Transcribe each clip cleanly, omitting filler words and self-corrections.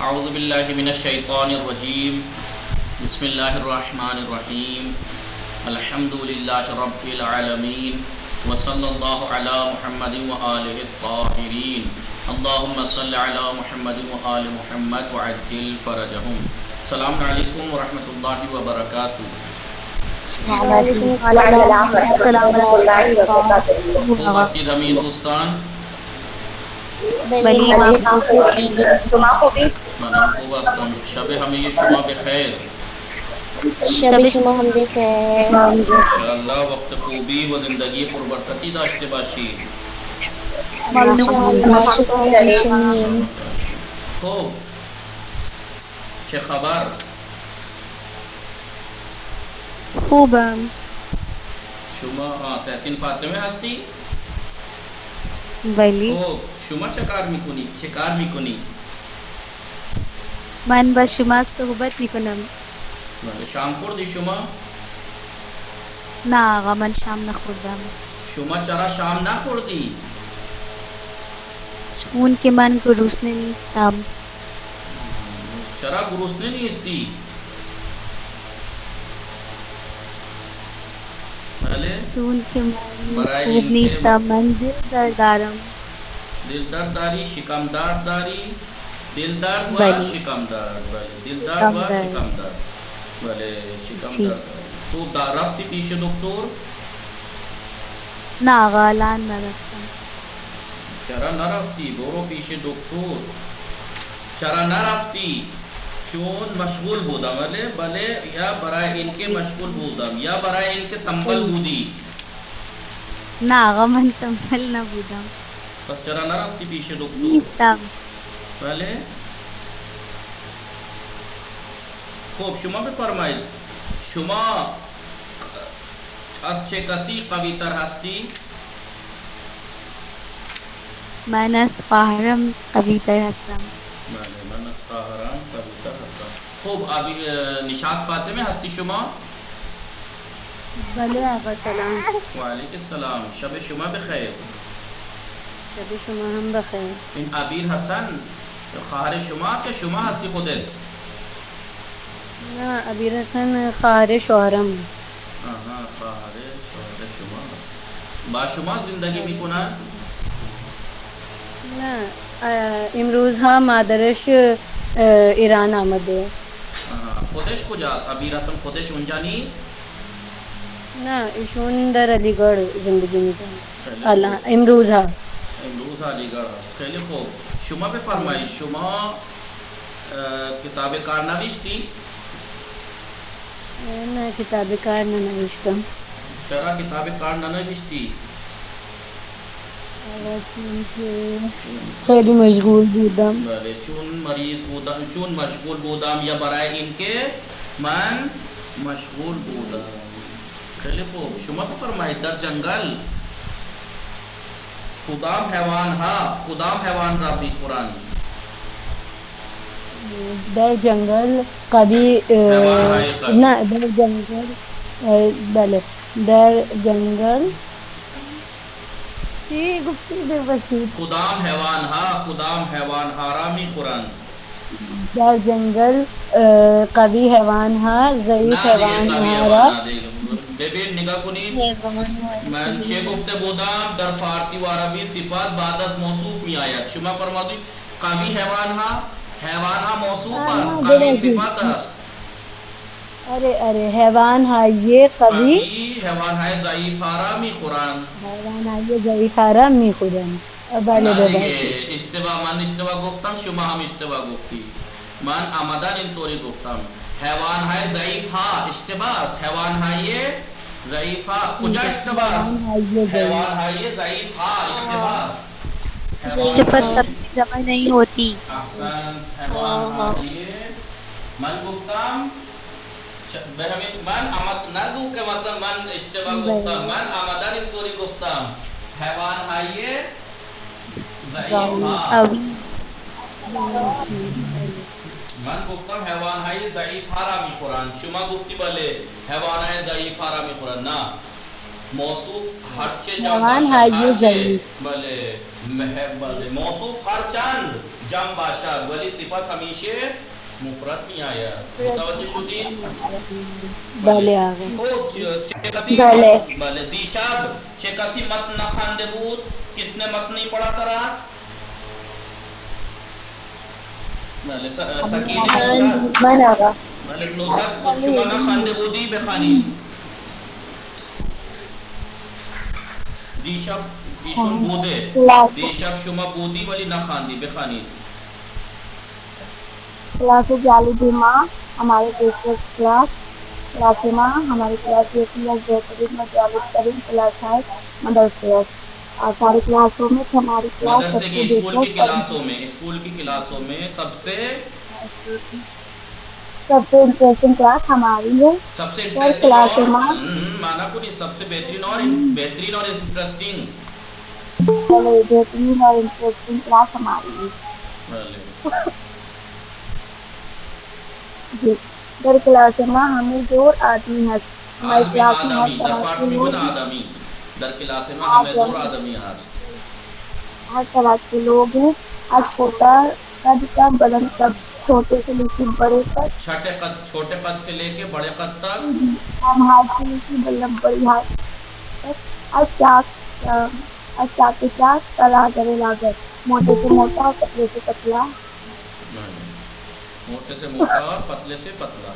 اعوذ باللہ من الشیطان الرجیم بسم اللہ الرحمن الرحیم الحمد للہ رب العالمین وصلی اللہ علی محمد وآلہ الطاہرین اللہم صل علی محمد وآل محمد وعجل فرجہم. السلام علیکم ورحمۃ اللہ وبرکاتہ. وعلیکم السلام ورحمۃ اللہ وبرکاتہ. خوب مسجد حمید دوستان بلی شما خوبی؟ من خوب هستم. شب همه شما بخیر. شب شما هم بخیر. انشاءاللہ وقت خوبی و زندگی پربرکتی داشته باشید. خب چه خبر؟ خوبم. شما تحسین فاطمه هستی؟ بلی خب شما چه کار میکنی؟ من با شما صحبت میکنم. شام خوردی شما؟ نه آقا من شام نخوردم. شما چرا شام نخوردی؟ چون که من گرسنه نیستم. چرا گرسنه نیستی؟ بله؟ چون که من خوب نیستم. من دل درد دارم. دل درد داری؟ شکم درد داری؟ دل درد و بله. شکم درد. بله دل درد و شکم درد. بله شکم درد. تو رفتی پیش دکتر؟ نه آقا الان نرفتم. چرا نرفتی؟ برو پیش دکتر. چرا نرفتی؟ چون مشغول بودم. بله یا برای اینکه مشغول بودم یا برای اینکه تنبل بودی؟ نه آقا من تنبل نبودم. پس چرا نرفتی پیش دکتر؟ نیستم. بله. خب شما بفرمایید شما از چه کسی قوی تر هستی؟ من از خواهرم قوی تر هستم. بله من از خواهرم قوی تر هستم. خب نشاط فاطمه هستی شما؟ بله آقا سلام. و علیک السلام. شب شما بخیر. شب شما هم بخیر. این عبیر حسن خواهر شما که شما هستی خودت؟ نه عبیر حسن خواهر شوهرم است. آها خواهر شما با شما زندگی میکنن؟ نه امروز ها مادرش ایران آمده. خودش کجا؟ عبیر حسن خودش اونجا نیست؟ نه ایشون در علیگڑھ زندگی میکنه. امروز ها علیگڑھ هست. خیلی خوب. شما بفرمایید شما کتاب کار نوشتی؟ نه کتاب کار ننوشتم. چرا کتاب کار ننوشتی؟ خیلی مشغول بودم. بله چون مریض بودم، چون مشغول بودم یا برای اینکه من مشغول بودم. خیلی خوب. شما بفرمایید در جنگل کدام حیوان را میخورند؟ در جنگل کبھی نه در جنگل بله در جنگل چی گفتی ببخشید؟ کدام حیوان ها را میخورند؟ در جنگل قوی حیوان ها ضعیف حیوان ها را. ببین نگاه کنید من چه گفته بودم در فارسی و عربی صفات بعد از موصوف می آید. شما فرمودید قوی حیوان ها موصوف است، قوی صفات است. ارے حیوان ها یہ قوی حیوان های ضعیف ها را می خورند. حیوان ها یہ ضعیف ها را می خورند. بله من اشتباه گفتم شما هم اشتباه گفتی. من عمدن اینطوری گفتم حیوان های ضعیف ها اشتباه است. حیوان های ضعیف ها کجا اشتباه است؟ حیوان های ضعیف ها اشتباه است. صفت کبھی جمع نہیں ہوتی. احسن. حیوان های من گفتم من نگو که مثلا من اشتباه گفتم. من عمدن اینطوری گفتم حیوان های ضعیف ها. من گفتم حیوان های ضعیف ها را میخورند. شما گفتی بله حیوان های ضعیف ها را میخورند. نه موصوف هرچه جمع باشد بله موصوف هر چند جم باشد ولی صفت همیشه مفرد می آید. متوجه شدید؟ بله آقا. خوب چه کسی بله دیشب چه کسی متن نخوانده بود؟ کس نے متن نہیں پڑھا تھا رات؟ بله سکینه نوزد من آقا. بله نوزد شما نخوانده بودی بخوانید. دیشب ایشون بوده، دیشب شما بودی ولی نخواندی، بخوانید. کلاس جالبی ماں ہماری دوسری کلاس ماں ہماری کلاس بہترین و جالب ترین کلاس ہے مدرسے اور ساری کلاسوں میں ہماری کلاس سب مدرسے سے کی اسکول کی دلچسپ کلاسوں میں، اسکول کی کلاسوں میں سب سے انٹرسٹنگ کلاس ہماری ہے. سب سے سر انٹرسٹنگ کلاس اور ماں مانا کو نہیں، سب سے بہترین اور انٹرسٹنگ. بہترین اور انٹرسٹنگ کلاس ہماری ہے. جی در کلاس میں ہمیں دور آدمی ہے. ہماری آدمی کلاس میں ہر آدمی در طرح پارس کے میں لوگ گنا آدمی در کلاس میں ہمیں دور آدمی ہست. ہر طرح کے لوگ ہیں. آج چھوٹا قد کا بلند سب چھوٹے سے لے کے بڑے تک چھوٹے قد سے لے کے بڑے قد تک ہم ہاتھ سے لے کے بلند بڑی ہاتھ تک چاک تلادر لاگت موٹے سے موٹا اور پتلے سے پتلا. موٹے سے موٹا اور پتلے سے پتلا.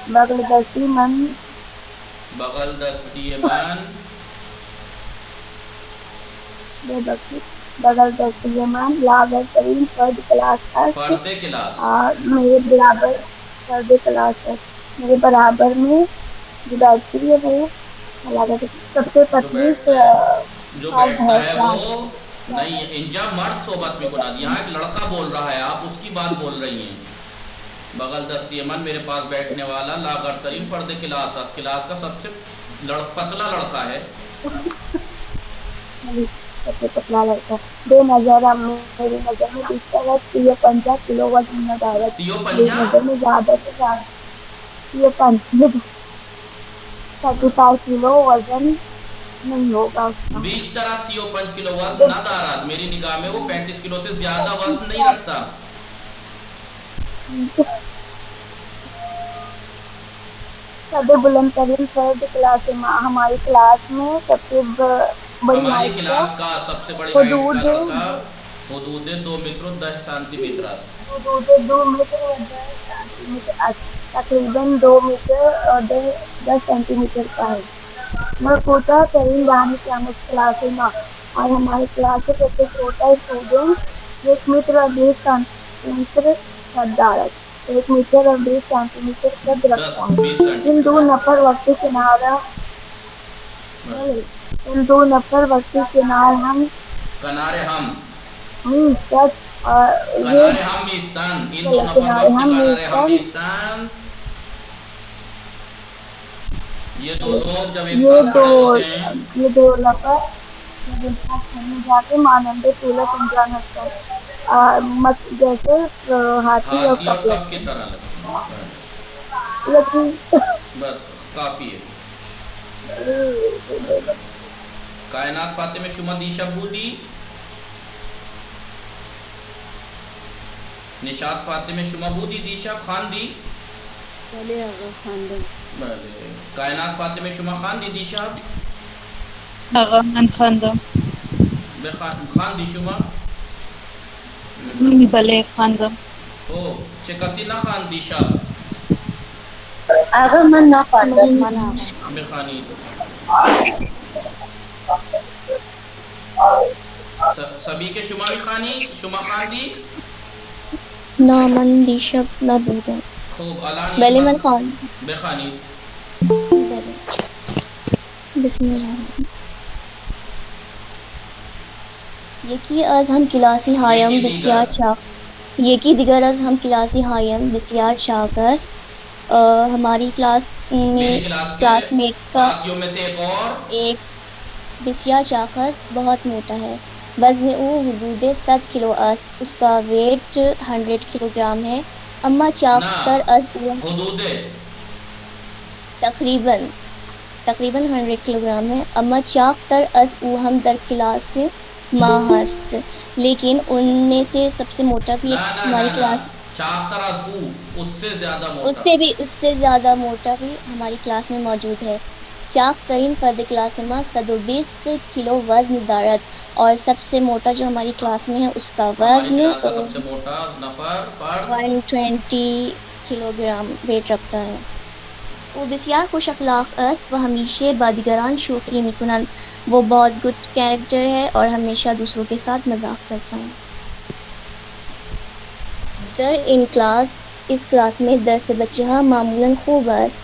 بغل دستی من بغل دستی من بغل دستی من لاغر ترین فرد کلاس ہے. فرد کلاس اور میرے برابر فرد کلاس ہے. میرے برابر میں جو بیٹھتی ہے وہ سب سے پتلی جو فرد بیٹھتا ہے ہے. وہ نہیں. انجا مرد صحبت میں گنا یہاں ایک لڑکا بول رہا ہے، آپ اس کی بات بول رہی ہیں. بغل دستی من میرے پاس بیٹھنے والا لاغر ترین فرد کلاس ہے، کلاس کا سب سے پتلا لڑکا ہے. سب سے پتلا لڑکا. بے نظر میری نظر میں اس کا وقت 50 کلو وزن میں دعوت. سیو میری پنجا نظر میں زیادہ سے زیادہ 35 کلو وزن نہیں ہوگا اس کا. 20 کلو وزن نہ دارد. میری نگاہ میں وہ 35 کلو سے زیادہ وزن نہیں رکھتا. سب بلند ترین فرد کلاس ہماری کلاس میں سب سے بڑی ہماری ہائٹ کا کلاس کا سب سے بڑی ہائٹ کا حدود لڑکا حدود 2 میٹر و 10 سینٹی میٹر است. حدود 2 میٹر اور 10 سینٹی میٹر تقریباً 2 میٹر اور 10 سینٹی میٹر کا ہے. میں چھوٹا ترین دانی قیامت کلاس میں اور ہماری کلاس کا سب سے چھوٹا اسٹوڈنٹ 1 میٹر اور 20 سینٹی میٹر قد دارد. 1 میٹر اور 20 سینٹی میٹر قد رکھتا ہے. 20 سینٹی ان دو میٹر نفر وقت کنارہ ان دو نفر وقت کنار ہم کنارے ہم یہ کنارے ہم میستان. ان دو نفر وقت کنارے ہم میستان. یہ دو لوگ جب ایک ساتھ کھڑے ہوتے ہیں یہ دو نفر جا کے مانند طولہ سمجھانت کر جیسے ہاتھی اور کپ کی کپ طرح لگتے ہیں. لیکن بس کافی ہے. کائنات فاطمه شما دیشب بودی؟ نشاط فاطمه شما بودی دیشب خواندی؟ بله آقا خواندم. بله. کائنات فاطمه شما خواندی دیشب؟ آقا من خواندم. خواندی شما؟ بله خواندم. خب چه کسی نخواند دیشب؟ آقا من نخواندم. بخوانید. سبھی کے شما میخوانید؟ شما خواندی؟ نه من دیشب نبودم. خوب الان ولی من خواندم. بخوانید. بله. بسم الله. یکی از هم کلاسی هایم بسیار چاق. یکی دیگر از هم کلاسی هایم بسیار چاق است. ہماری کلاس میں کلاس میٹ کا ساتھیوں میں سے ایک بسیار چاق است بہت موٹا ہے. وزن او حدود 100 کلو است. اس کا ویٹ 100 کلو گرام ہے. اما چاق تر از او حدود تقریباً تقریباً 100 کلو گرام ہے. اما چاق تر از او ہم در کلاس ماں ہست، لیکن ان میں سے سب سے موٹا بھی ایک ہماری کلاس، چاکتر از او، اس سے زیادہ موٹا، اس سے زیادہ موٹا بھی ہماری کلاس میں موجود ہے. چاق ترین فرد کلاس ماں 120 کلو وزن دارد، اور سب سے موٹا جو ہماری کلاس میں ہے اس کا ہماری وزن کلاس کا سب سے موٹا نفر فرد 120 کلو گرام ویٹ رکھتا ہے. وہ بسیار خوش اخلاق است و ہمیشہ با دیگران شوخی میکنند. وہ بہت گڈ کیریکٹر ہے اور ہمیشہ دوسروں کے ساتھ مذاق کرتا ہے. در ان کلاس، اس کلاس میں درس بچہ ها معمولاً خوب است.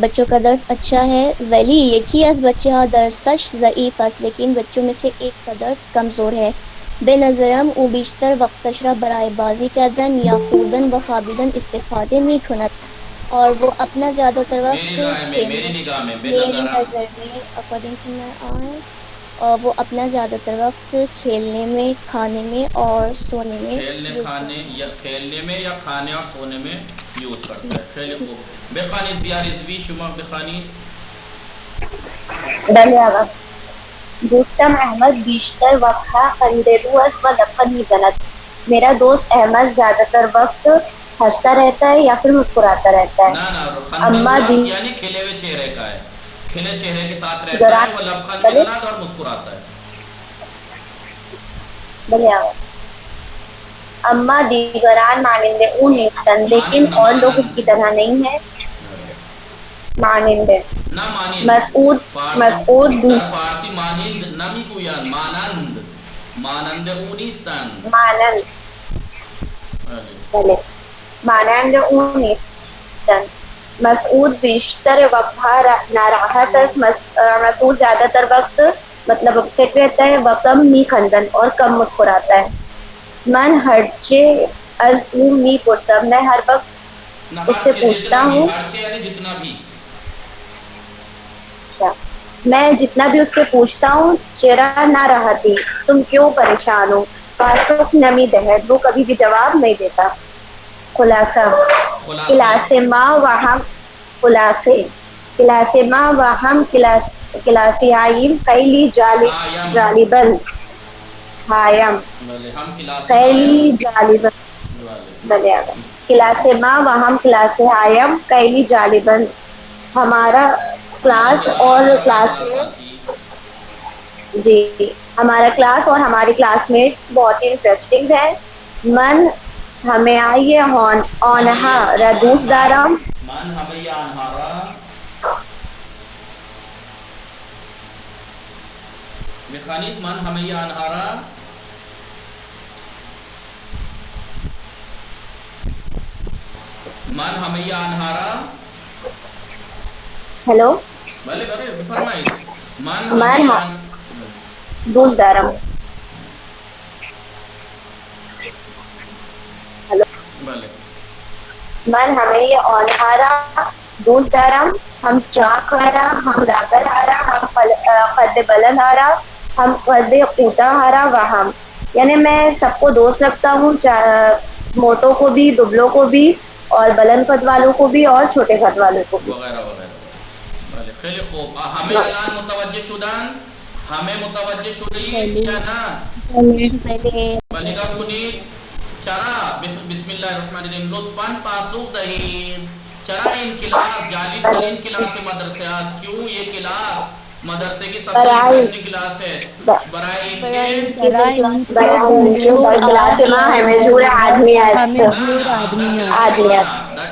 بچوں کا درس اچھا ہے. ولی یکی از بچہ ها درسش ضعیف است، لیکن بچوں میں سے ایک کا درس کمزور ہے. به نظرم او بیشتر وقتش را برای بازی کردن یا خوردن و خوابیدن استفاده می کند، اور وہ اپنا زیادہ تر وقت میری نگاہ میں میری نظر میں اکارڈنگ ٹو مائی آئی، اور وہ اپنا زیادہ تر وقت کھیلنے میں، کھانے میں اور سونے میں کھیلنے میں یا کھانے اور سونے میں یوز کرتا ہے. خیلی خوب. بخانی زیار ازوی شما بخانی. بله آقا. دوستم احمد بیشتر وقت خندیدو است و لبخند میزند. میرا دوست احمد زیادہ تر وقت ہنستا رہتا ہے یا پھر مسکراتا رہتا ہے. اما دی یعنی کھلے ہوئے چہرے کا ہے، کھلے چہرے کے ساتھ رہتا ہے، وہ لبخند میزند اور مسکراتا ہے. بله آقا. اما دیگران مانند او نیستند، لیکن اور لوگ اس کی طرح نہیں ہیں. مانند نہ مانند، مسعود فارسی مانند نمی گویند، مانند، مانند او نیستند. مانند، بله، مانند او نیستند. مسعود بیشتر وقت ناراحت است. مسعود زیادہ تر وقت مطلب اپسیٹ رہتا ہے و کم می خندن اور کم مسکراتا ہے. من ہرچه از او می پرسم، میں ہر وقت اس سے پوچھتا ہوں. جتنا بھی میں جتنا بھی اس سے پوچھتا ہوں، چرا نہ رہتی، تم کیوں پریشان ہو. پاسخ نمی دہد، وہ کبھی بھی جواب نہیں دیتا. خلاصہ، کلاس ما و ہم کلاسی آئیم خیلی جالبن. ہایم خیلی جالبن. کلاس ما و ہم کلاسی آئیم خیلی جالبن. ہمارا کلاس اور ہمارا کلاس اور ہماری کلاس میٹس بہت ہی انٹرسٹنگ ہے. من ہمیں آئیے آنہا را دوست دارم. من ہمیں آنہارا بخانید. من ہمیں آنہارا من ہمیں آنہارا. ہیلو، بھلے بھلے فرمائیے. من دوست دارم. ہلو، بھلے. من ہمیں آنہارا دوست دارم. ہم چاک ہارا، ہم راگر ہارا، ہم قد بلند ہارا، ہم قد قوتا ہارا و ہم. یعنی میں سب کو دوست رکھتا ہوں، موٹوں کو بھی، دبلوں کو بھی، اور بلند قد والوں کو بھی، اور چھوٹے قد والوں کو بھی، وغیرہ وغیرہ. بھلے خیلی خوب. ہمیں الان متوجہ شدن؟ ہمیں متوجہ شدید یا نا؟ بھلے گا کنید. چرا بسم اللہ الرحمن الرحیم لطفاً پاسخ دہید. چرا in class Jalib Tareen class مدرسے است. کیوں یہ کلاس مدرسے کی سب سے انٹرسٹنگ کلاس ہے؟ برائے ان کے کلاس ما ہمیں جور آدمی است.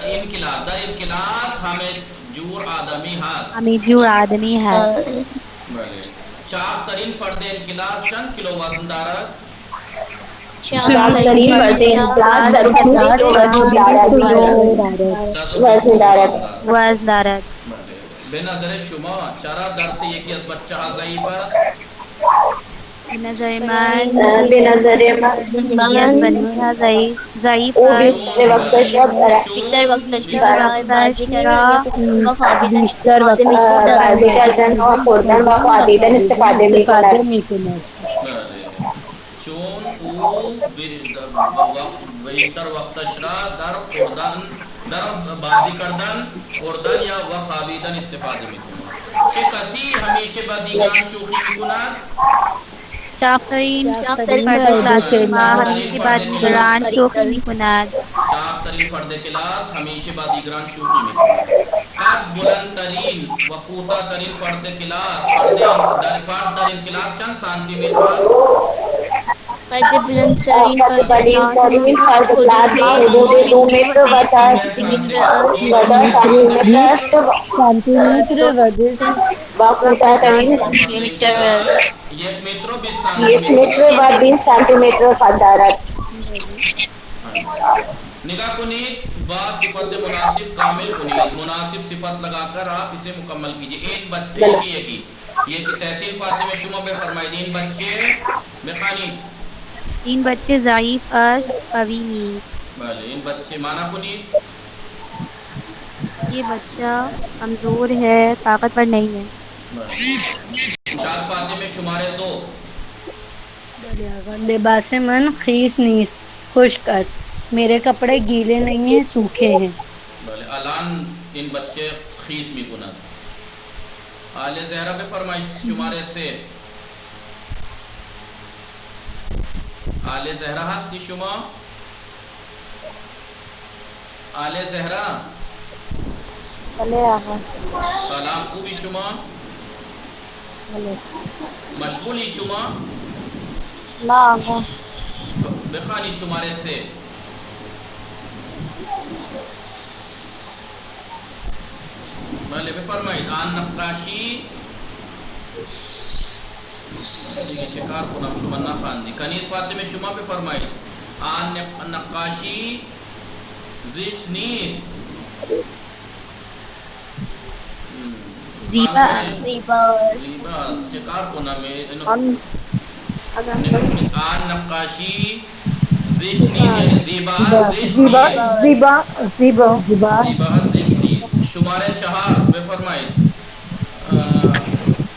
ان کلاس ہمیں جور آدمی ہست. ہمیجور آدمی هست. بله. چاق ترین فرد این کلاس چند کیلو وزن دارد؟ چاق ترین فرد این کلاس 120 کیلو وزن دارد. وزن دارد. بله. به نظر شما چرا درس یکی از بچه ها ضعیف است؟ به نظر من به نظر من یکی از بچه ها ضعیف او است. بیشتر وقتش را بیشتر وقتش برای بازی کردن و خوابیدن بیشتر وقت بازی کردن و خوردن و خوابیدن استفاده می کند. بله. چون او بیشتر وقتش را در خوردن، در بازی کردن، خوردن یا و خوابیدن استفاده می کند. چه کسی همیشه با دیگران شوخی میکند؟ چاقترین چاقترین فرد فرد کلاس کلاس شما چاقترین همیشه با فرد دیگران کلاس شوخی میکند. چاقترین فرد کلاس همیشه با دیگران شوخی میکند. قد بلندترین و کوتاه‌ترین فرد کلاس فرد در این کلاس چند سانتی متر است؟ فرد بلندترین فرد ترین کلاس ترین فرد کلاس حدود ما دو حدود 2 متر متر و 10 10 سانتی سانتی متر است متر و کوتاه‌ترین فرد میلیمتر کلاس است. 1 متر و 20 سانتی 1 متر متر و 20 سانتی متر قد دارد. نگاہ کنید با صفت مناسب کامل کنید مناسب صفت لگا کر آپ اسے مکمل کیجئے. ایک ہی یہ کہ تحصیل فاطمہ شما بفرمائید این بچے بخوانید. این بچه ضعیف است، قوی نیست. بله این بچے معنی کنید. یہ بچہ کمزور ہے، طاقتور نہیں ہے. ارشاد فاطمہ شمارے 2. لباس من خیس نیست، خشک است. میرے کپڑے گیلے نہیں ہیں، سوکھے ہیں. بله الان این بچه خیس می کند. آل زهرا بفرمایید شماره 3. آل زهرا هستی شما؟ آل زهرا سلام، خوبی شما؟ مشغولی شما؟ بخوانی شماره 3. بله بفرمایید. آن نقاشی دیگه چه کار کنم شما نخواندی. کنیز فاطمه شما بفرمایید. آن نقاشی زشت نیست. زیبا زیبا چه کار کنم آن نقاشی زشت نیست یعنی زیبا زشت نیست. زیبا زشت نیست. شماره 4 بفرمایید.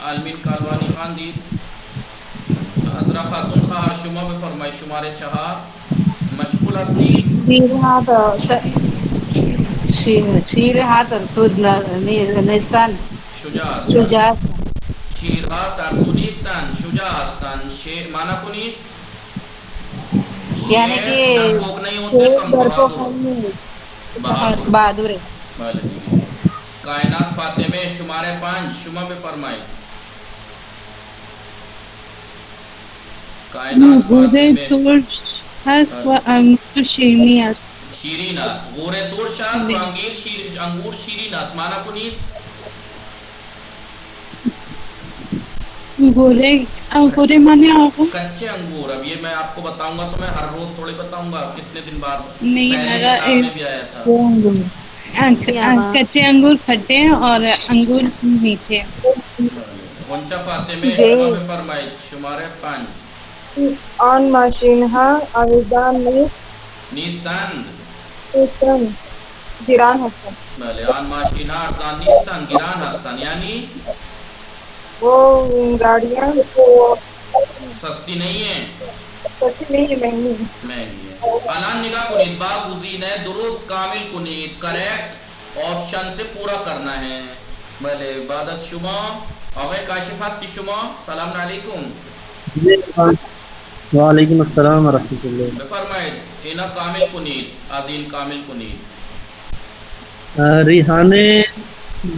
آلمین کالوانی خان دید. ادرا خاتون خواهر شما بفرمایید شماره 4. مشغول هستی؟ شیرها ترسود نیستند، شجاع شجاع شیرها ترسو نیستند، شجاع هستند. معنی کنید. یعنی شیر کہ ڈرپوک نہیں ہوتے، کم بہادر. بہادر ہے. بله دیگه. کائنات فاطمه شماره 5 شما بفرمایید. کائنات فاطمه ترش هست و انگور شیرینی است. شیرین است. غوره ترش است و انگور شیرین است. معنی کنید. انگورے مانے آگو کچے انگور. اب یہ میں آپ کو بتاؤں گا تو میں ہر روز تھوڑے بتاؤں گا، کتنے دن بعد. نہیں پہلے لگا کتاب میں بھی آیا تھا. کچے انگور کھٹے ہیں اور انگور میٹھے. غنچہ فاطمه شما بفرمایید شماره 5. آن ماشین ها ارزان نیستند. نیستند، گران هستند. بله آن ماشین ها ارزان نیستند، گران هستند. یعنی وہ گاڑیاں سستی نہیں ہیں، سستی نہیں ہیں، مہنگی ہیں. مہنگی ہے. الان نگاہ کنید. با گزینه درست کامل کنید. کریکٹ آپشن سے پورا کرنا ہے. بله بعد از شما آقای کاشف هستی شما؟ سلام علیکم. وعلیکم السلام ورحمۃ اللہ. بفرمایید اینا کامل کنید. از این کامل کنید. ریحانه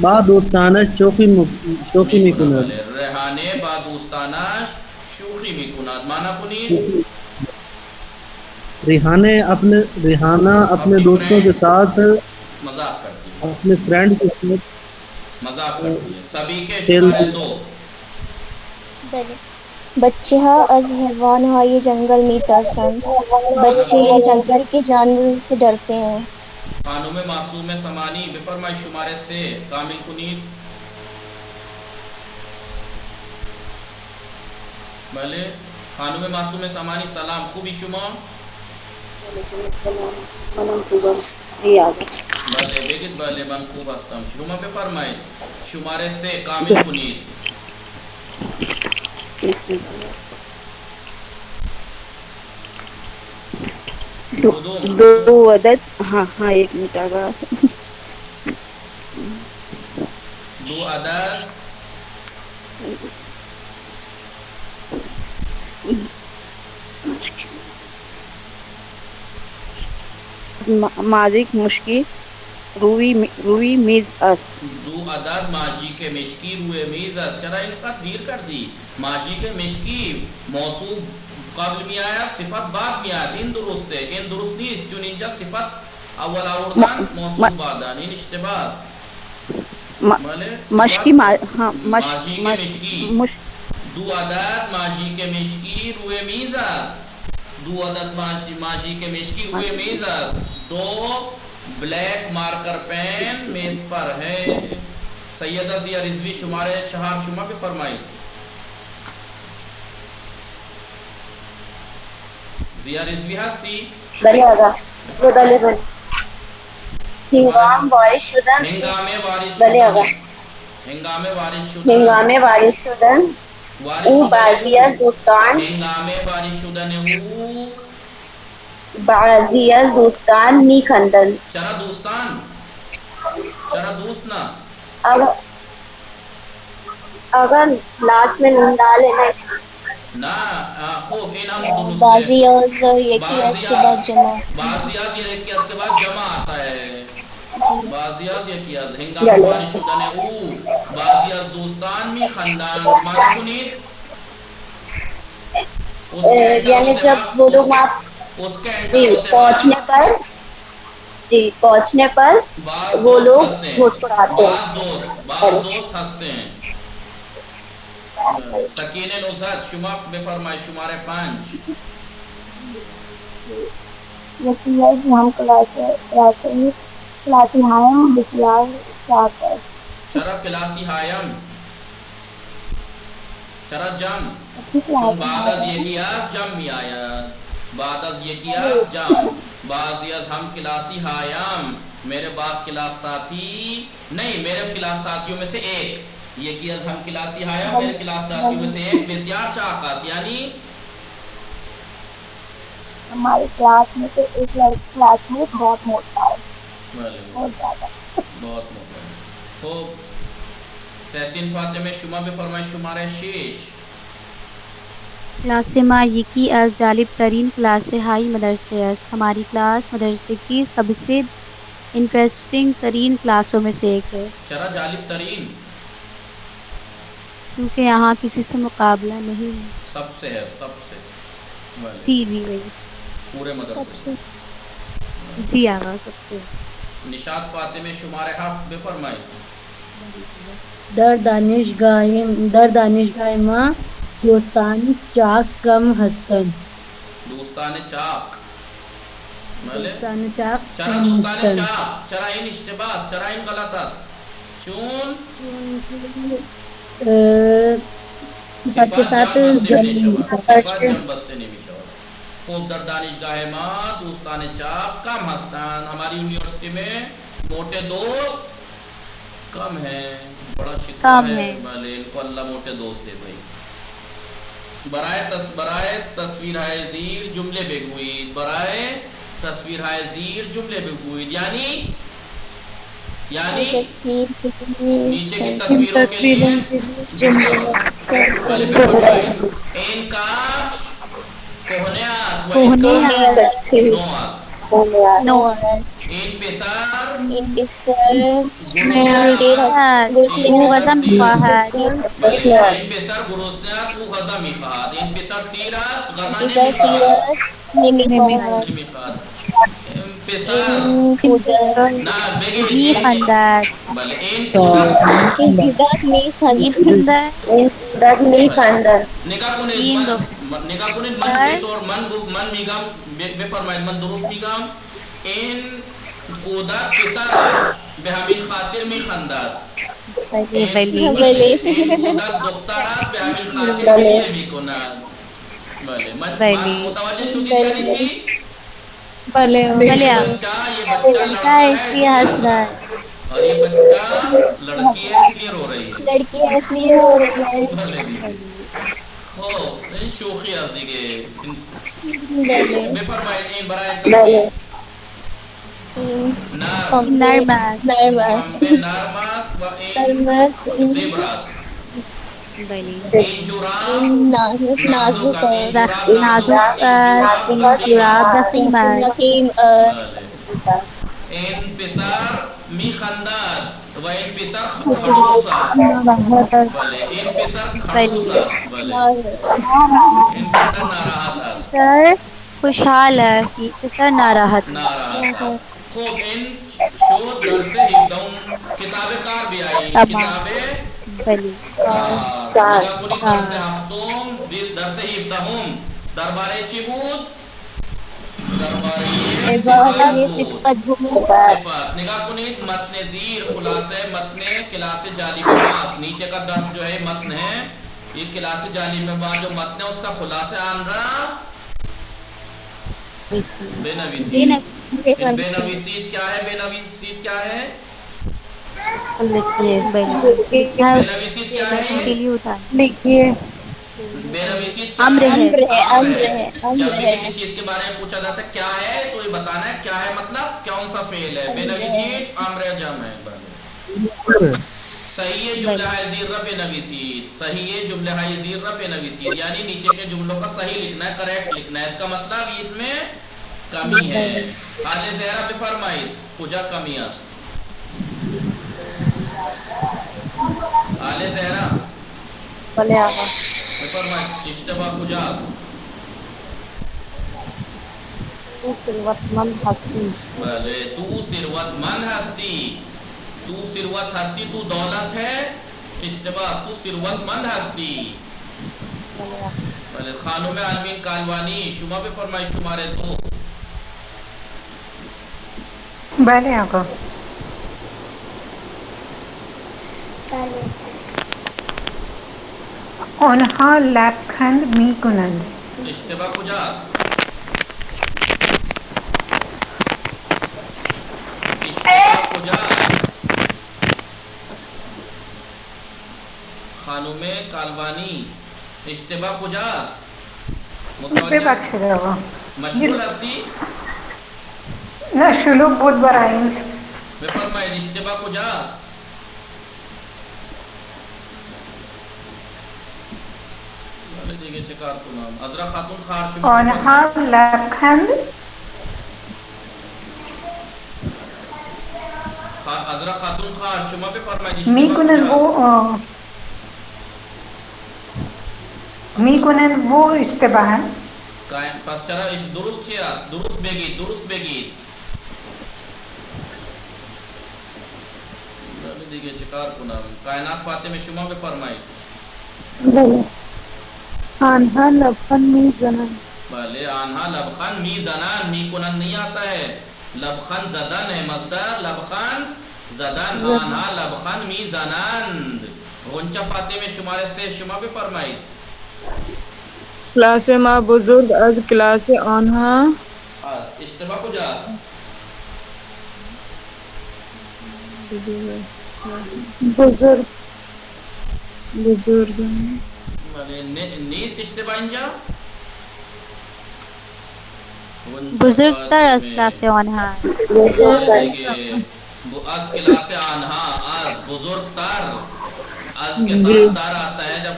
با دوستانش شوخی میکند. ریحانه با دوستانش شوخی میکند. معنی کنید. ریحانہ اپنے دوستوں کے ساتھ مذاق کرتی ہے. اپنے فرینڈ کے ساتھ مذاق کرتی ہے. سبھی کے شماره 2. بچه ها از حیوان های جنگل می ترسند. بچه جنگل کے جانوروں سے ڈرتے ہیں. خانم معصومه سمانی بفرمایید شماره 3 کامل کنید. بله خانم معصومه سمانی سلام، خوبی شما؟ بله بگید بله من خوب هستم. شما بفرمایید شماره 3 کامل کنید. دو عدد ہاں ایک منٹ آگا. 2 عدد ماضی مشکی روی میز است. دو عدد ماضی کے مشکی روی میز است. چرا این خط دیر کر دی؟ ماضی کے مشکی موصوف قبل می آید صفت بعد می آید. این درسته. این درست نیست چون اینجا صفت اول آوردن موصوف بعدن. این اشتباه. مشکی ماضی کے مشکی دو عدد ماضی کے مشکی روی میز است. دو عدد ماضی کے مشکی روی میز است. دو بلیک مارکر پین میز پر ہے. سیدہ ضیا رضوی شمارے 4 شما پہ فرمائی. ضیا رضوی هستی؟ بله آقا. بله بله. هنگام وارد شدن. بله آقا. هنگام وارد شدن او بعضی از دوستان هنگام وارد شدن او بعضی از دوستان میخندند. چرا دوستان؟ چرا دوست نه؟ آقا لاسٹ میں نون ڈالے نا. نه خوب این هم درست بعضی ہے. از یکی از کے بعد جمع. بعضی از یکی از کے بعد جمع آتا ہے. بعضی از یکی از هنگام وارد شدن او بعضی از دوستان میخندند. ماذا کنید؟ یعنی جب وہ لوگ وہاں پہنچنے پر وہ لوگ مسکراتے ہیں. بعض دوست ہنستے ہیں. سکینہ نوزاد شما بفرمائے شمارے 5. یقین ہے کہ ہم کلاسی ہائم بسیار شاکر. چرا کلاسی ہائم چرا جم چون بعد از یکیات جم می آید. بعد از یکیات جم. بعضی از ہم کلاسی ہائم میرے بعض کلاس ساتھی نہیں میرے کلاس ساتھیوں میں سے ایک. یکی از ہم کلاسی ہائم میرے کلاس ساتھیوں میں سے ایک بسیار شاکر یعنی ہماری کلاس میں سے ایک لڑکی کلاس میں بہت موٹا ہے. بہت زیادہ بہت موٹا ہے. تو تحسین فاطمه شما بفرمایید شماره 6. کلاس ما یکی از جالب ترین کلاس های مدرسه است. ہماری کلاس مدرسے کی سب سے انٹرسٹنگ ترین کلاسوں میں سے ایک ہے. چرا جالب ترین؟ کیونکہ یہاں کسی سے مقابلہ نہیں ہے. سب سے ہے. سب سے جی جی وہی پورے مدرسے سے. جی آقا سب سے. نشاط فاطمه شماره 7 بفرمایید. در دانشگاه ما دوستان چاک کم هستند. دوستان چاک دوستان چاک چرا کم دوستان هستند. چاک چرا این اشتباه است. چرا این غلط است؟ چون صفت کے ساتھ صفت جمع بسته نمی شود. خوب در دانشگاه ما دوستان چاک کم هستند. ہماری یونیورسٹی میں موٹے دوست کم ہیں. بڑا شکر ہے بھلے ان کو اللہ موٹے دوست دے بھائی. برائے تصویر های زیر جمله بگویید. برائے تصویر های زیر جمله بگویید. یعنی نیچے کی تصویروں کے لیے این کاش کهنه است نو است. این پسر این پسر او غذا میخواهد. این پسر گرسنه است او غذا میخواهد. این پسر سیر است غذا نمیخواهد. پسر نه بگید میخندد. بله این کودک میخندد. نگاه کنید من چطور من میگم بفرمایید من درست میگم. این کودک پسر است به همین خاطر میخندد. این کودک دختر است به همین خاطر گریه میکند. بله متوجه شدید یعنی چی؟ بله یہ بچہ اس لیے ہنس رہا ہے اور یہ بچہ لڑکی ہے اس لیے رو رہی ہے. لڑکی ہے اس لیے رو رہی ہے. خوب این شوخی است دیگه. بفرمایید این برای تصویر نرم است. نرم است و این زیبر است. بلی این جراب این نازک نازک، این جراب نازک نازک، این جراب این جراب ضخیم ضخیم است. نخیم بله. این پسر میخندد و این پسر خڑوس است. بله این پسر خڑوس است. بله این پسر ناراحت است. پسر خوشحال است. پسر ناراحت است. ناراحت است. خوب این شد درس 17 کتاب کار بھی آئی. تمام. کتاب بلی کار نگاه کنید. درس 7 درس 17 درباره چی بود؟ درباره صفات بود. صفات. نگاه کنید متن زیر خلاصه متن کلاس جعلی مباحث. نیچے کا درس جو ہے متن ہے، یہ کلاس جعلی مباحث جو متن ہے اس کا خلاصہ آن رہا بے نویسید. بے نویسید کیا ہے؟ بے نویسید کیا ہے؟ بے نویسید کیا ہے؟ کے لیے ہوتا ہے. لکھیے. بے نویسید کیا امر ہے. امر ہے. جب بھی کسی چیز کے بارے میں پوچھا جاتا ہے کیا ہے تو یہ بتانا ہے کیا ہے، مطلب کون سا فعل ہے. بے نویسید امر جمع ہے. صحیح جملہ ہے زیر بے نویسید. صحیح جملہ ہے زیر بے نویسید یعنی نیچے کے جملوں کا صحیح لکھنا ہے، کریکٹ لکھنا ہے. اس کا مطلب اس میں کمی ہے. حال زہرا پہ فرمائید کجا کمی است. حال زہرا فرمائید اشتباه کجا است. تو ثروت مند ہستی. بلے تو ثروت مند ہستی. تو ثروت ہستی تو دولت ہے. اشتباہ تو ثروت مند ہستی. بلے خانم عالمین کالوانی شما پہ فرمائی شمارے 2. بله آقا. آنها لبخند میکنند. اشتباہ کجاست. اشتباہ کجاست. خانم کالوانی اشتباہ کجاست. ببخشید آقا. مشغول هستی؟ نه شلوغ بود برای این. بفرمایید اشتباه کجاست. دیگه چه کار کنم. عذرا خاتون خار شما. آنها لبخند عذرا خاتون خار شما بفرمایید اشتباه میکنند کجاست. میکنند و اشتباه. پس چرا درست چی است. درست بگید. درست بگید. دیگه چه کار کنم. کائنات فاطمه شما بفرمایید. بله. آنها لبخند میزنند. بله آنها لبخند میزنند. میکنند نہیں آتا ہے. لبخند زدن ہے مصدر. لبخند زدن. آنها لبخند میزنند. غنچہ فاطمه شماره 3 شما بفرمایید. کلاس ما بزرگ از کلاس آنها است. اشتباه کجاست. بزرگ نیست اشتباه اینجا. بزرگتر از کلاس آنها. Is class آنها. از بزرگتر. از کے ساتھ تر آتا ہے جب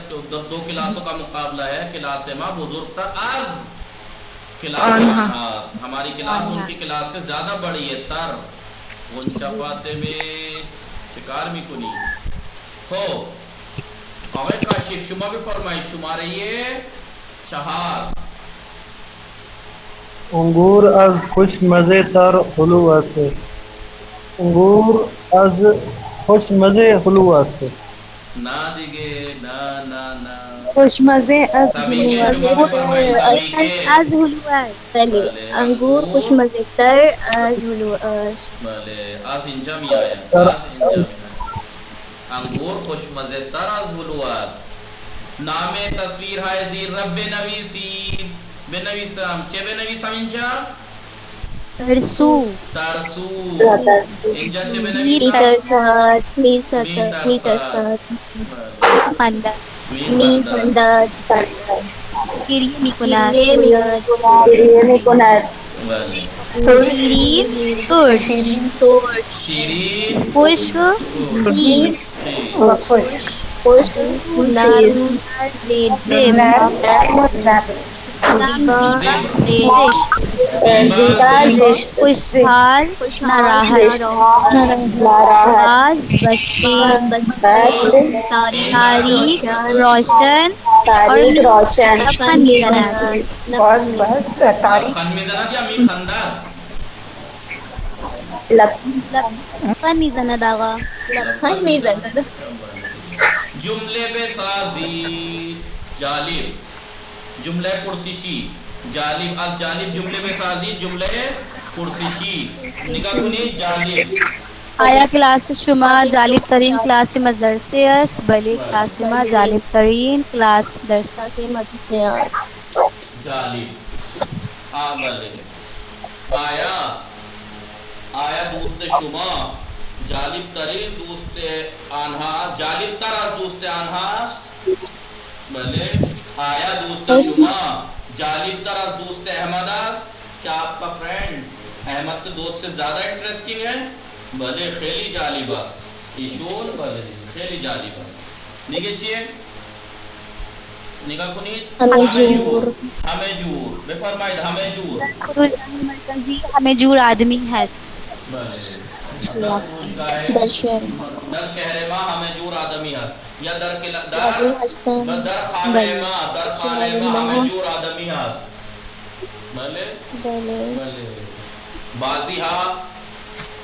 دو کلاسوں کا مقابلہ ہے. کلاس ما بزرگتر از کلاس آنها. ہماری کلاس ان کی کلاس سے زیادہ بڑی ہے. تر غنچہ فاطمه شکار میکنی. خب آقای کاشف شما بفرمایید شماره 4. انگور از خوش مزه تر هلو است. انگور از خوش مزه هلو است. نا دیگه نا نا نا. خوشمزه از سبھی کے شما بفرمایید. سبھی کے از حلوه. بله انگور خوشمزه تر از حلوا است. بله از اینجا می آید. از اینجا می آید. انگور خوشمزه تر از حلوا است. نام تصویر های زیر رب بنویسید. بنویسم. چه بنویسم اینجا؟ ترسو. ترسو. اینجا چه بنویسم؟ میترسد. میترسد. میخندد. میخندد. گریه میکند. گریه میکند. بله. شیرین ترش شیرین خشک خیس نرم زبر زشت خوشحال ناراحت باز بستے تاریخ روشن اور لبخند میزند لبخند میزند یا میخندد؟ لبخند میزند آقا. لبخند میزند. جمله بسازید. جالب جمله پرسشی. جالب از جالب جمله بسازید. جمله پرسشی. نگاه کنید. جالب آیا کلاس شما جالب ترین کلاس مدرسه است؟ بله کلاس ما جالب ترین کلاس مدرسه است. جالب. بله. آیا دوست شما جالب ترین دوست آنها جالب تر از دوست آنها است؟ بله. آیا دوست شما جالب تر از دوست احمد است؟ کیا آپ کا فرینڈ احمد کے دوست سے زیادہ انٹرسٹنگ ہے؟ بله خیلی جالب است. ایشون بله خیلی جالب است. دیگه چیه؟ نگاه کنید. همه جور. بفرمایید همه جور. خروج مرکزی همه جور آدمی هست. بله. در شهر ما همه جور آدمی هست. یا در خانه ما همه جور آدمی هست. بله. بعضی ها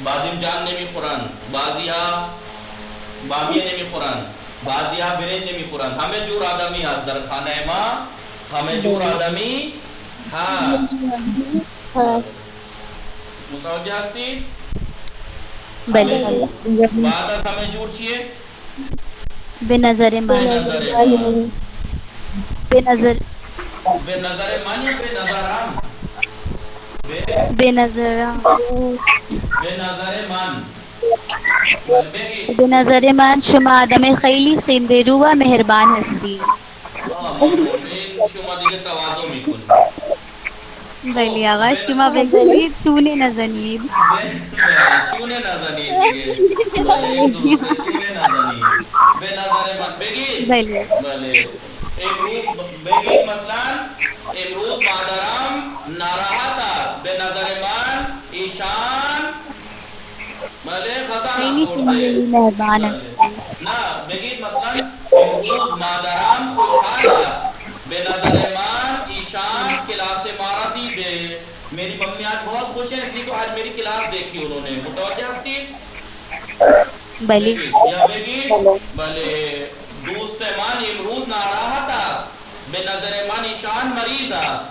بادمجان نمیخورند، بعضی ها بامیه نمیخورند، بعضی ها برنج نمیخورند. همه جور آدمی هست در خانه ما. همه جور آدمی هست. متوجه هستید؟ بله. بعد از همه جور چیه؟ به نظر من. به نظر من یا به نظرم؟ به نظر من شما آدم خیلی خنده‌رو و مهربان هستی. شما دیگه تواضع میکنید. بله آقا شما بگویید چونه نزنید. چونه نزنید دیگه. چونه نزنید. به نظر من بگید. بله. امروز بگید مثلا امروز مادرم ناراحت است. به نظر من ایشان خزانه خیلی خورده. مهربان است. نه بگید مثلا امروز مادرم خوشحال است. به نظر من ایشان کلاس مارا دیده. میری ممی آج بہت خوش ہے اس لیے تو آج میری کلاس دیکھی انہوں نے. متوجہ ہستید؟ بله. یا بگید بله دوست من امروز ناراحت است. به نظر من ایشان مریض است.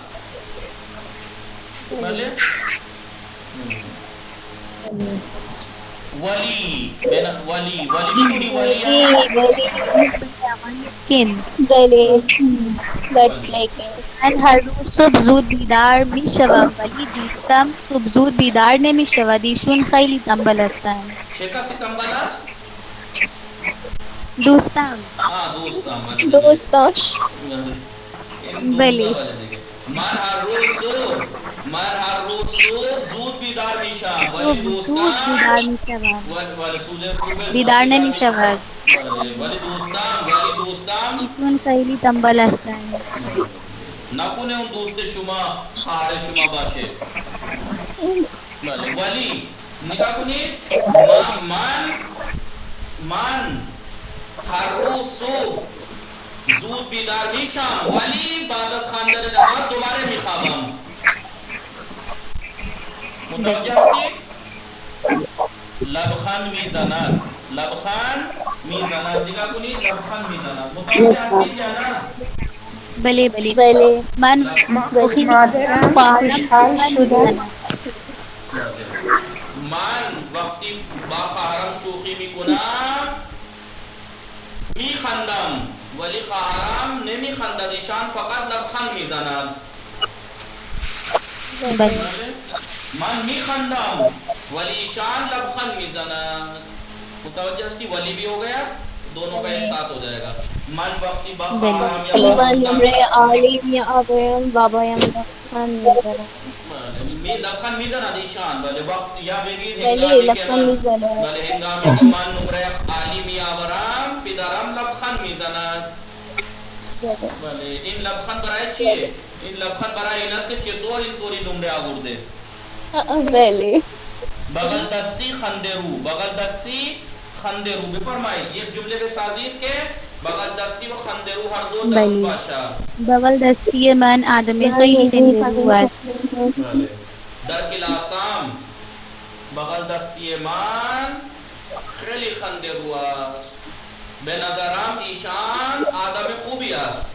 بله. ولی میکنی ولی کن من هر روز صبح زود بیدار میشوم ولی دوستم صبح زود بیدار نمیشود. ایشون خیلی تنبل هستند. چه کسی تنبل است؟ دوستم. دوستان بله. من هر روز صبح زود بیدار میشم ولی زود دوستم بیدار میشوم بیدار نمیشود. ولی دوستم ایشون خیلی تنبل هستند. نکنه اون دوست شما خواهر شما باشه. بله. ولی نگاه کنید. من هر روز صبح زود بیدار میشم ولی بعد از خواندن نماز دوباره میخوابم. متوجه هستید؟ لبخند میزند. نگاه کنید. لبخند میزند. متوجه هستید یا نه؟ بله. من سوخی من وقتی با خواهرم شوخی میکنم میخندم ولی خواهرم نمیخندد. ایشان فقط لبخند میزند. من میخندم ولی ایشان لبخند میزند. متوجہ ہستی؟ ولی بھی ہو گیا. دونوں کا ایک ساتھ ہو جائے گا. من وقتی با خواهرم یا عالم یا آبایم بابایم لبخند میزنند. بله می لبخند میزند ایشان. بله وقت یا بگید بله هنگامی که لبخند من میزنه. بله هنگامی که من نمره خالی میآورم پدرم لبخند میزند. بله این لبخند برای چیه؟ این لبخند برای این است که چطور اینطوری نمره آورده. بله بغل دستی خندرو، بغل دستی خندرو. بفرمایید یک جمله بسازید که بغل دستی و خندرو هر دو درست بله. باشه. بغل دستی من آدم خیلی خندرو است. بله در کلاسم بغل دستی من خیلی خندرو است. به نظرم ایشان آدم خوبی است.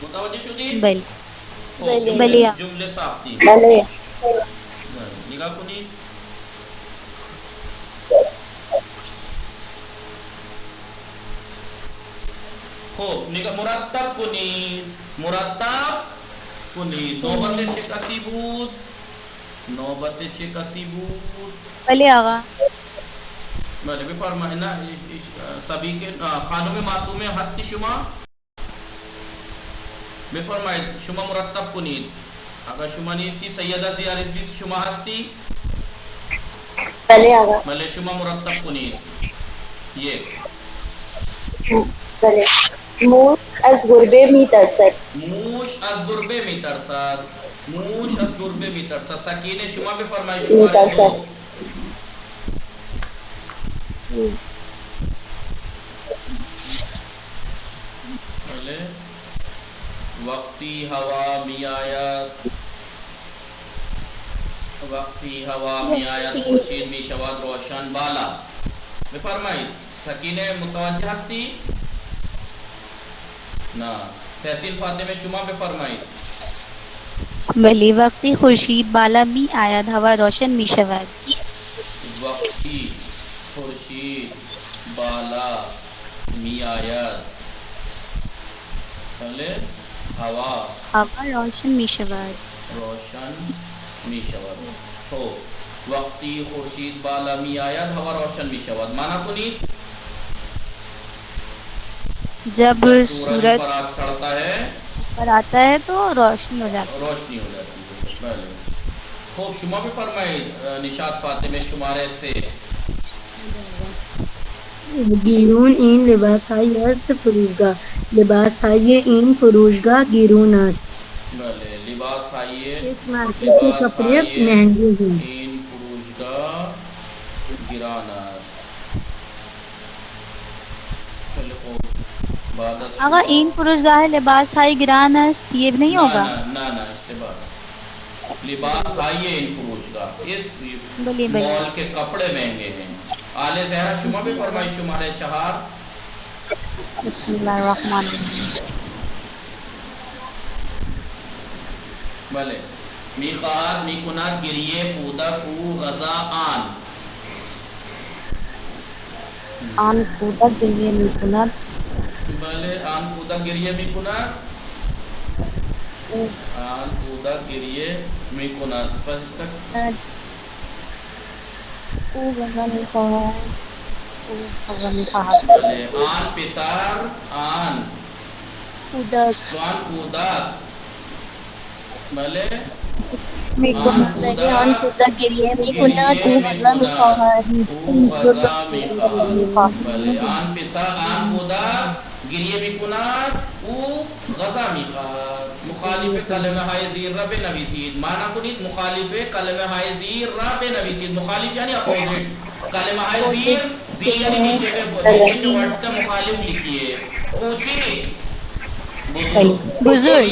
متوجه شدید؟ بله خب بله. جمله ساختید. بله. نگاه کنید. خب نگاه مرتب کنید، مرتب کنید. نوبت چه کسی بود؟ نوبت چه کسی بود؟ بله آقا. بله بفرمایید. نه سبی که خانم معصومه هستی شما؟ بفرمایید شما مرتب کنید. اگر شما نیستی سیده زیا رضوی شما هستی؟ بله آقا. بله شما مرتب کنید. یک. بله. موش از گربه میترسد. موش از گربه میترسد. موش از گربه میترسد. سکینه شما بفرمایید شماره دو. بله وقتی هوا می آید، وقتی هوا می آید خورشید می شود روشن بالا. بفرمایید سکینه متوجه هستی؟ نه. تحسین فاطمه شما بفرمایید. بله وقتی خورشید بالا می آید هوا روشن می شود. وقتی خورشید بالا می آید بله هوا روشن می شود. روشن می شود. تو وقتی خورشید بالا می آید هوا روشن می شود. معنی کنید جب سورج سورج پر چڑھتا ہے پر آتا ہے تو روشنی ہو جاتی روشنی ہو جاتی ہے. بله خوب شما بفرمایید نشاط فاطمه شماره 3. گیرون این لباس‌های است فروشگاه. لباس‌های این فروشگاه گیرون است. بله لباس های اس مارکیٹ کے کپڑے مہنگے ہیں. این فروشگاه گران است. چلو خوب بعد از آقا این فروشگاه لباس های گران است یہ بھی نہیں ہوگا. نه اشتباه. لباس های این فروشگاه اس بلی مال کے کپڑے مہنگے ہیں. آل زہرا شما بھی فرمائی شمارے 4. بسم اللہ الرحمن الرحیم. بله میخواهد میکند گریه کودک او غذا آن. آن کودک گریه میکند. بله آن کودک گریه میکند. آن کودک گریه میکند. پس اس کا او غذا میخواهد. بله آن پسر آن کودک تو آن کودک بله آن کودک گریه میکند او غذا میخواهد. او غذا میخواهد. بله آن پسر آن کودک گریه میکند او غذا میخواهد. مخالف کلمه های زیر را بنویسید. معنی کنید مخالف کلمه های زیر را بنویسید. مخالف یعنی اپوزٹ. کلمه های زیر یعنی نیچے کے ورڈز کا مخالف لکھیے. اونچی بزرگ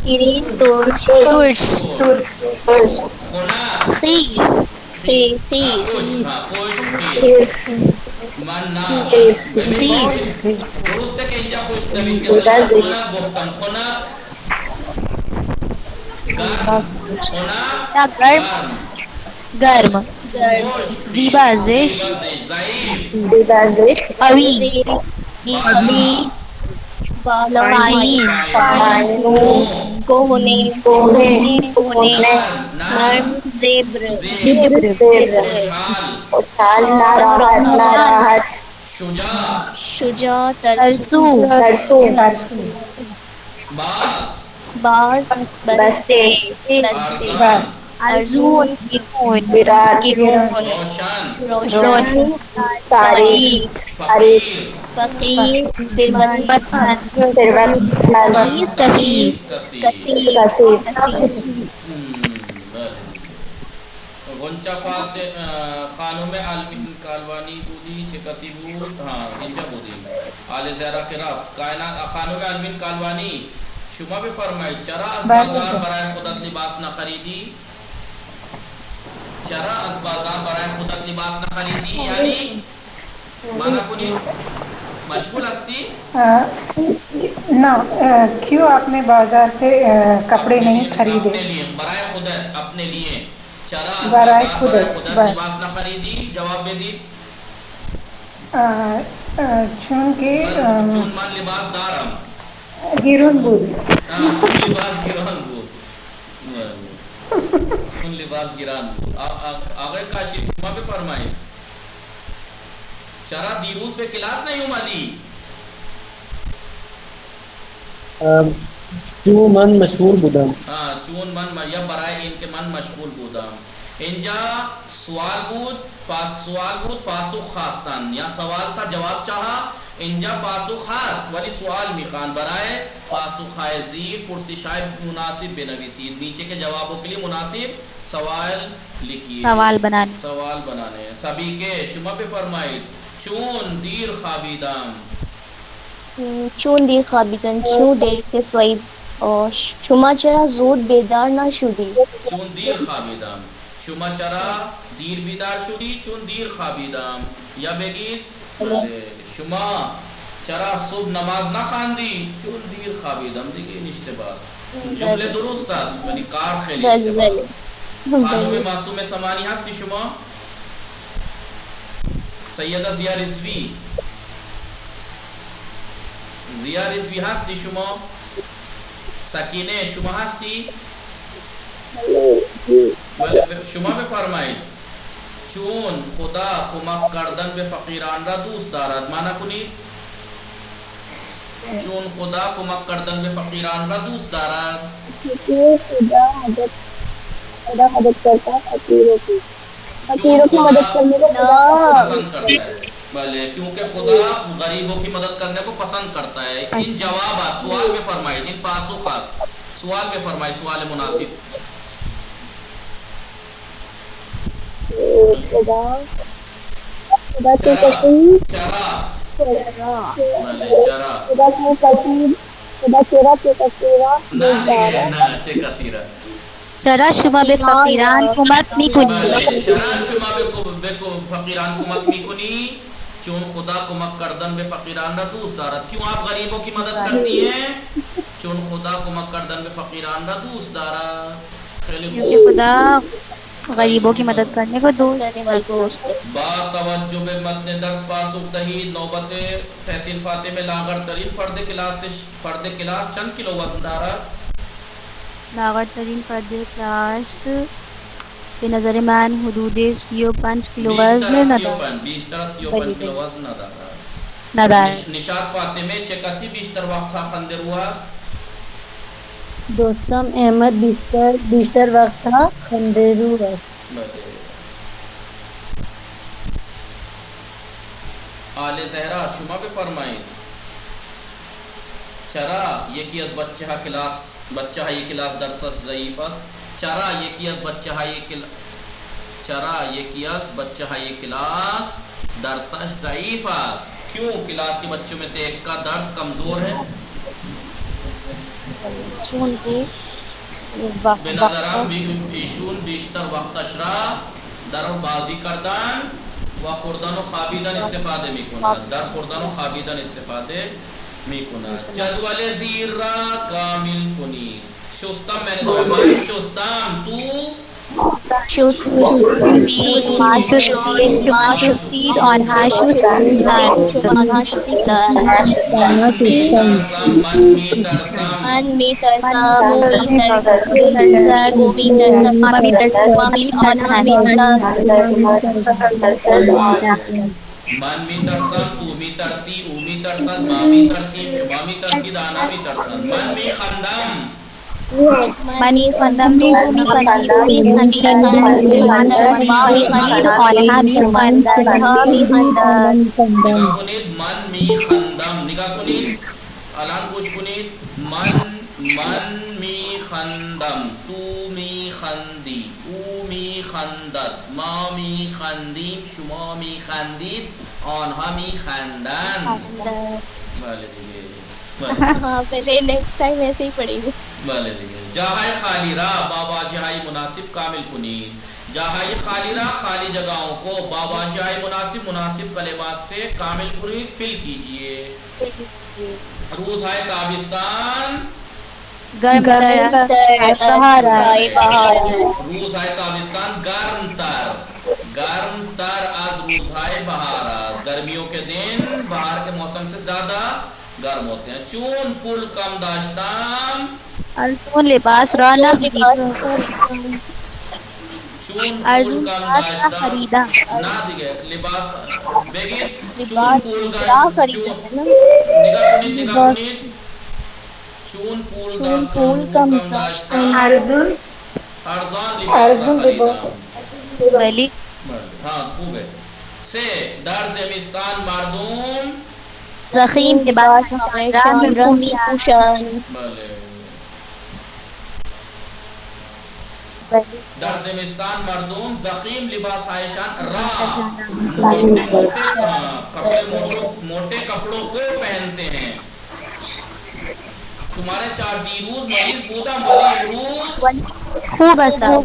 گرین ترش ترش خنک خیس خیس خوش من خیس درست ہے کہ اینجا خوش نوید کے خنک گفتم. خنک گرم گرم زیبا زشت قوی پائین کوہنے نرم زیبر زبر خوشحال ناراحت شجاع ترسو ترسو باز باز بستے ارزان ارجون گرون روشن روشن تاریخ فقیر فقیر ثروت رئیس کثیر کثیر غنچہ خانم کالوانی بودی چه کسی بود اینجا بودیم آل زهرا کراب کائنات خانم علمین کالوانی شما بفرمایید چرا از بازار برای خودت لباس نخریدی؟ چرا از بازار برای خودت لباس نخریدی؟ یعنی مانا کنید مشغول هستی؟ نہ کیوں آپ نے بازار سے کپڑے نہیں خریدے؟ اپنے لیے برائے خودت اپنے لیے چرا از برائے بازار برائے خودت خودت لباس نہ خریدی؟ جواب بدید چونکہ چون من لباس دارم گیرون بود چون لباس گران بود چون لباس گران بود آقای کاشف شما بفرمایید چرا دیروز به کلاس نہیں اومدی؟ چون من مشغول بودم. چون من یا برای این که من مشغول بودم. اینجا سوال بود پاسخ خواستن یا سوال تا جواب چاہا اینجا پاسخ خواست ولی سوال میخوان برای پاسخ زیر پرسشای مناسب بنویسید نیچے کے جوابوں کے لیے مناسب سوال لکھیے سوال بنانے سبھی کے شما پہ فرمائید چون دیر خوابیدم چون دیر خوابیدن چون دیر سے سوید شما چرا زود بیدار نہ شدی چون دیر خوابیدم شما چرا دیر بیدار شدی چون دیر خوابیدم یا بگید شما چرا صبح نماز نہ خواندی چون دیر خوابیدم دیگه این اشتباه جمله درست است ولی کار خیلی اشتباه خانم معصوم سمانی هستی شما سیدہ ضیاء رضوی هستی شما سکینه شما هستی شما بفرمایید چون خدا کمک کردن به فقیران را دوست دارد معنی کنید چون خدا کمک کردن به فقیران را دوست دارد خدا مدد کرتا ہے فقیروں کی مدد کرنے کو پسند کرتا ہے بھلے کیونکہ خدا غریبوں کی مدد کرنے کو پسند کرتا ہے ان جواب سوال میں فرمائے ان پاسخ خاص سوال میں فرمائے سوال مناسب چرا شما به فقیران کمک میکنی چرا شما به فقیران کمک میکنی چون خدا کمک کردن به فقیران را دوست دارد کیوں آپ غریبوں کی مدد کرتی ہیں چون خدا کمک کردن به فقیران را دوست دارد کیونکہ خدا غریبوں کی مدد کرنے کو دوست با توجہ به متن درس پاسخ دهید نوبت تحصیل فاطمه لاغر ترین فرد کلاس چند کلو وزن دارد لاغر ترین فرد کلاس به نظر من حدود 35 کیلو وزن ندارد نشاط فاطمه چه کسی بیشتر وقت خنده رو است دوستم احمد بیشتر وقت تھا خندرو است آل زهرا شما بفرمایید چرا یکی از بچه های کلاس درسش ضعیف است چرا یکی از بچه های کلاس درسش ضعیف است کیوں کلاس کے بچوں میں سے ایک کا درس کمزور ہے چون که به نظرم ایشون بیشتر وقتش را در بازی کردن و خوردن و خوابیدن استفاده میکند جدول زیر را کامل کنید شستم میں نے شستم تو من می ترسم تو می ترسی او می ترسد ما می ترسیم شما می ترسید آنا می ترسند من می خندم منی خندم تومی خندید بی خندید منشد ما بی خندید آنها بی خندد نگاه کنید من می خندم نگاه کنید الان گوش کنید من می خندم تو می خندی او می خندد ما می خندیم شما می خندید آنها می خندند بله دیگه ہاں پہلے نیکسٹ ٹائم ایسے ہی پڑھیں گے بله دیگه جاهای خالی را بابا جاهای مناسب کامل کنید جاهای خالی را خالی جگہوں کو بابا جاهای مناسب کلمات سے کامل کنید فل کیجئے روزهای تابستان گرم روزهای تابستان گرم تر از روزهای بہار گرمیوں کے دن بہار کے موسم سے زیادہ گرم ہوتے ہیں چون پول کم داشتم ارجون لباس را نخرید چون ارجون پول کم لباس را داشتم خریدم نا دیگه لباس بگید چون لباس پول را چون خریدم ہے نا نگاه کنید چون پول کم داشتم ارجن ارزان لباس را خریدم ولی ہاں خوب ہے سے در زمستان مردم زخیم لباس شان رنگی پوشان بله ولی در زمستان مردم زخیم لباس ہایشان را موٹے کپڑوں کو پہنتے ہیں شماره 4 دیروز مریض بودم ولی امروز خوب هستم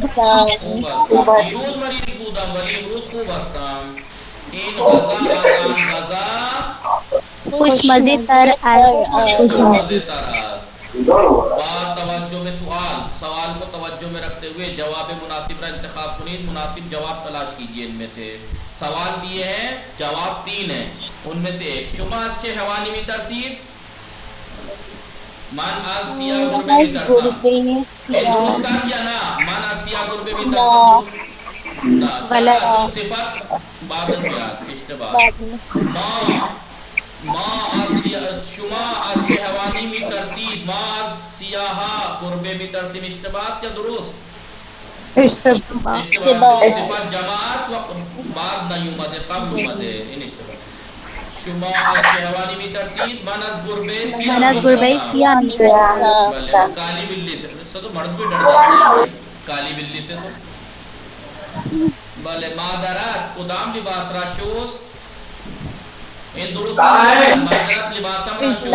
دیروز مریض بودم ولی امروز خوب هستم این غذا از آن غذا خوشمزه تر است خوشمزه تر است با توجه میں سوال کو توجہ میں رکھتے ہوئے جواب مناسب کا انتخاب کنید مناسب جواب تلاش کیجئے ان میں سے سوال دیے ہیں جواب 3 ہیں ان میں سے ایک شما از چه حیوانی میترسید من از سیاه گربه میترسم این درست است یا نه من از سیاه گربه میترسم نه چرا چون صفت بعد میاد اشتباه ما از شما از چه حیوانی میترسید ما از سیاه گربه میترسیم اشتباه است یا درست اشتباه صفت جمع است و بعد نیومده قبل اومده این اشتباه شما از چه حیوانی میترسید من از گربه سیاه میترسم بله کالی بلی سے تو مرد بھی ڈر جاتے ہیں کالی بلی سے تو بله مادرات کدام لباس را شست این درست نہیں مادرات لباسم را شست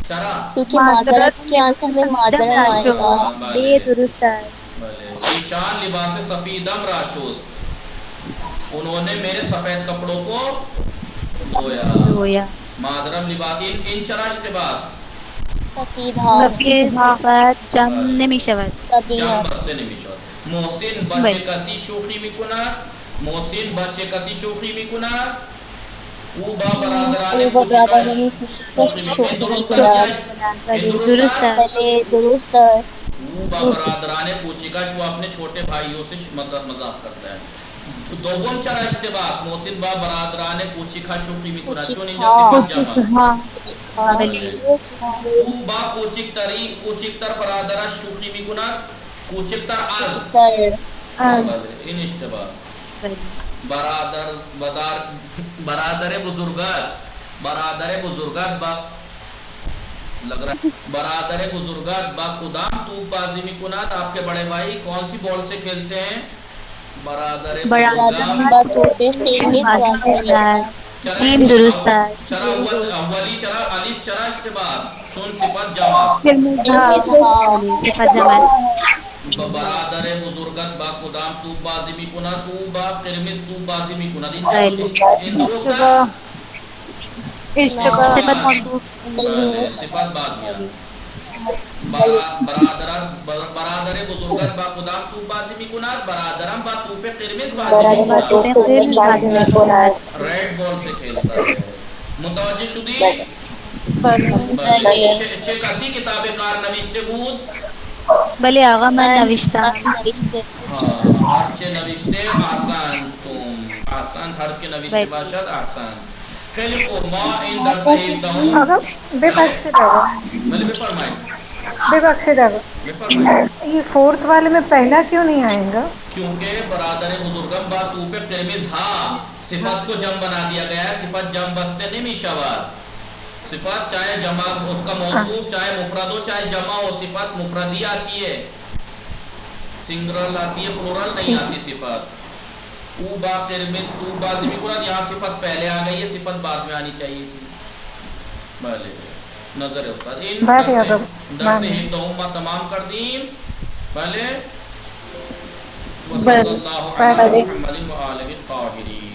چرا کیونکہ معذرت کے آنسر میں معذرت آئے گا یہ درست ہے بله ایشان لباس سفیدم را شست انہوں نے میرے سفید کپڑوں کو دھویا مادرم لباس این چرا اشتباس سفید صفت جمع نمیشود جمع بسته نمیشود محسن بچه کسی شوخی میکند محسن بچه کسی شوخی میکند او با برادران کوچکش شوخی میکند درست ہے درست ہے او با برادران کوچکش وہ اپنے چھوٹے بھائیوں سے مذاق کرتا ہے دوم چرا اشتباه محسن با برادران کوچکها شوخی میکند چون اینجا صفت جمع او با کوچکتر برادرش شوخی میکند کوچکتر از این اشتباه برادر بزرگات با لگ رہا ہے برادر بزرگات با کدام توپ بازی میکند آپ کے بڑے بھائی کون سی بال سے کھیلتے ہیں برادر جیم درست ہے چرا اولی چرا الف چرا اشتباس چون صفت جمع صفت جمع برادر بزرگت با کدام توپ بازی میکند تو با قرمز توپ بازی میکند این درست است صفت موصوف صفت بعد میاد برادر بزرگت با کدام توپ بازی میکند برادرم با توپ قرمز بازی میکند ریڈ بال سے کھیلتا ہے متوجہ شدی چه کسی کتاب کار نوشته بود بله آقا من نوشتم هر چه نوشته احسنتم احسنت هر که نوشته باشد احسنت خیلی خوب ما این درس 17 بله بفرمایید بے بخشے داغ یہ فورتھ والے میں پہلا کیوں نہیں آئے گا؟ کیونکہ برادر بزرگم بات تو پہ ترمیز ہاں صفت کو جم بنا دیا گیا ہے. صفت جم بستے نہیں میشاوار. صفت چاہے جمع اس کا موصوف چاہے مفرد ہو چاہے جمع ہو صفت مفردی آتی ہے سنگرل آتی ہے پلورل نہیں آتی صفت. او با ترمیز او با زمین قرآن یہاں صفت پہلے آ گئی ہے صفت بعد میں آنی چاہیے تھی. بھلے نظر ہے استاد ان درس ہندوما تمام کر دیں. بھلے وصلی اللہ علی محمد و آلہ الطاہرین.